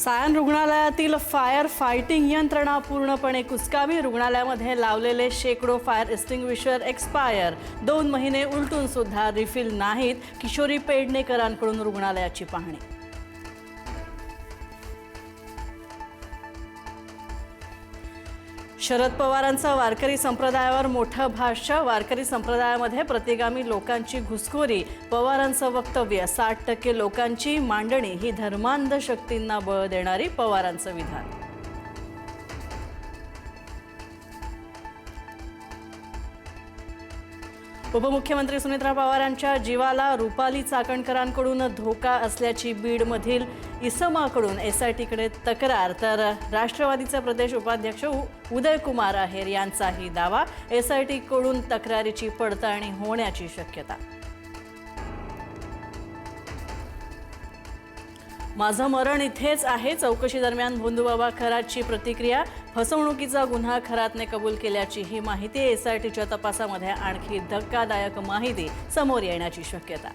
सायन रुग्णालयातील fire fighting यंत्रणा पूर्णपणे कुचकावी। रुग्णालयामध्ये लावलेले शेकडो फायर एक्सटिंग्विशर एक्सपायर। 2 महिने उलटून सुद्धा रिफिल नाहीत। किशोरी पेडणेकरांकडून रुग्णालयाची पाहणी। शरद पवारांचा वारकरी संप्रदायावर मोठा भाष्य। वारकरी संप्रदायामध्ये प्रतिगामी लोकांची घुसखोरी। पवारांचं वक्तव्य 60% लोकांची मांडणी ही धर्मांध शक्तींना बळ देणारी पवारांचं विधान। उपमुख्यमंत्री सुनेत्रा पवारांच्या जीवाला रुपाली चाकणकरांकडून धोका असल्याची बीडमधील इसमाकडून एसआयटीकडे तक्रार। तर राष्ट्रवादीचे प्रदेश उपाध्यक्ष उदयकुमार आहेर यांचाही दावा। एसआयटीकडून तक्रारीची पडताळणी होण्याची शक्यता। माझं मरण इथेच आहे। चौकशी दरम्यान भोंदूबाबा खरातची प्रतिक्रिया। फसवणुकीचा गुन्हा खरातने कबूल केल्याची ही माहिती। एसआयटीच्या तपासामध्ये आणखी धक्कादायक माहिती समोर येण्याची शक्यता।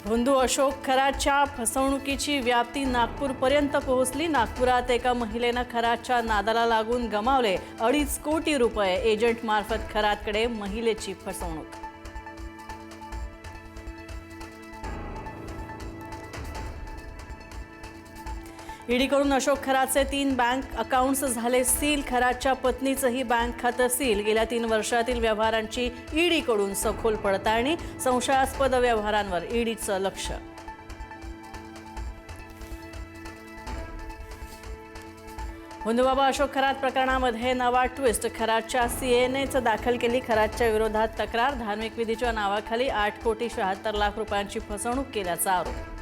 भोंदू अशोक खरातच्या फसवणुकीची व्याप्ती नागपूरपर्यंत पोहोचली। नागपुरात एका महिलेनं खरातच्या नादाला लागून गमावले 2.5 कोटी रुपये। एजंटमार्फत खरातकडे महिलेची फसवणूक। ईडीकडून अशोक खरातचे 3 बँक अकाउंट्स झाले सील। खरातच्या पत्नीचंही बँक खातं सील। गेल्या 3 वर्षातील व्यवहारांची ईडीकडून सखोल पडताळणी। संशयास्पद व्यवहारांवर ईडीचं लक्ष। भोंदूबाबा अशोक खरात प्रकरणामध्ये नवा ट्विस्ट। खरातच्या सीएनएच दाखल केली खरातच्या विरोधात तक्रार। धार्मिक विधीच्या नावाखाली 8,76,00,000 रुपयांची फसवणूक केल्याचा आरोप।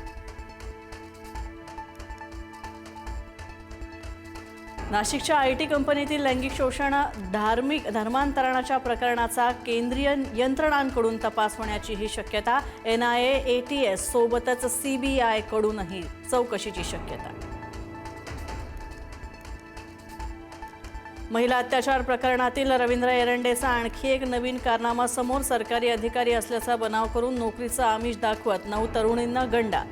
नाशिकच्या आयटी कंपनीतील लैंगिक शोषण धर्मांतरणाच्या प्रकरणाचा केंद्रीय यंत्रणांकडून तपास होण्याची ही शक्यता। एनआयए एटीएस सोबतच सीबीआय कडूनही चौकशीची शक्यता। महिला अत्याचार प्रकरणातील रवींद्र एरंडेचा आणखी एक नवीन कारनामा समोर। सरकारी अधिकारी असल्याचा बनाव करून नोकरीचं आमिष दाखवत 9 तरुणींना गंडा।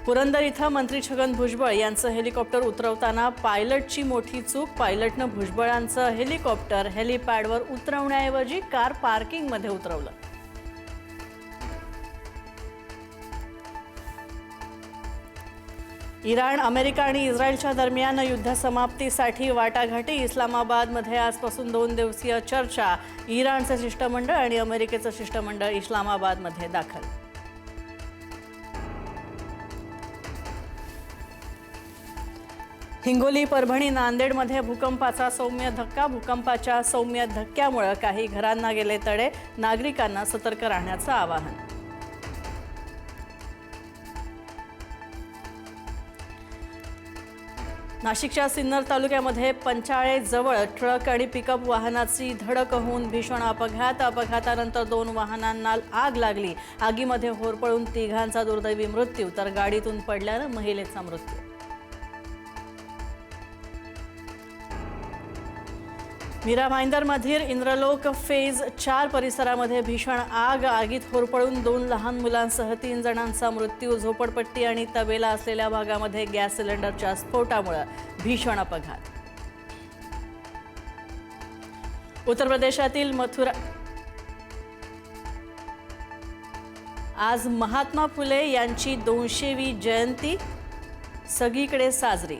पुरंदर इथं मंत्री छगन भुजबळ यांचं हेलिकॉप्टर उतरवताना पायलटची मोठी चूक। पायलटनं भुजबळांचं हेलिकॉप्टर हेलिपॅडवर उतरवण्याऐवजी कार पार्किंगमध्ये उतरवलं। इराण, अमेरिका आणि इस्रायलच्या दरम्यान युद्धसमाप्तीसाठी वाटाघाटी। इस्लामाबादमध्ये आजपासून 2 दिवसीय चर्चा। इराणचं शिष्टमंडळ आणि अमेरिकेचं शिष्टमंडळ इस्लामाबादमध्ये दाखल। हिंगोली, परभणी, नांदेडमध्ये भूकंपाचा सौम्य धक्का। भूकंपाच्या सौम्य धक्क्यामुळे काही घरांना गेले तडे। नागरिकांना सतर्क राहण्याचं आवाहन। नाशिकच्या सिन्नर तालुक्यामध्ये पंचाळेजवळ ट्रक आणि पिकअप वाहनाची धडक होऊन भीषण अपघात। अपघातानंतर 2 वाहनांना आग लागली। आगीमध्ये होरपळून 3घांचा दुर्दैवी मृत्यू तर गाडीतून पडल्यानं महिलेचा मृत्यू। मीरा भाईंदरमधील इंद्रलोक फेज 4 परिसरामध्ये भीषण आग। आगीत होरपळून 2 लहान मुलांसह 3 जणांचा मृत्यू। झोपडपट्टी आणि तबेला असलेल्या भागामध्ये गॅस सिलेंडरच्या स्फोटामुळे भीषण अपघात। उत्तर प्रदेशातील मथुरा आज महात्मा फुले यांची 200वी जयंती सगळीकडे साजरी।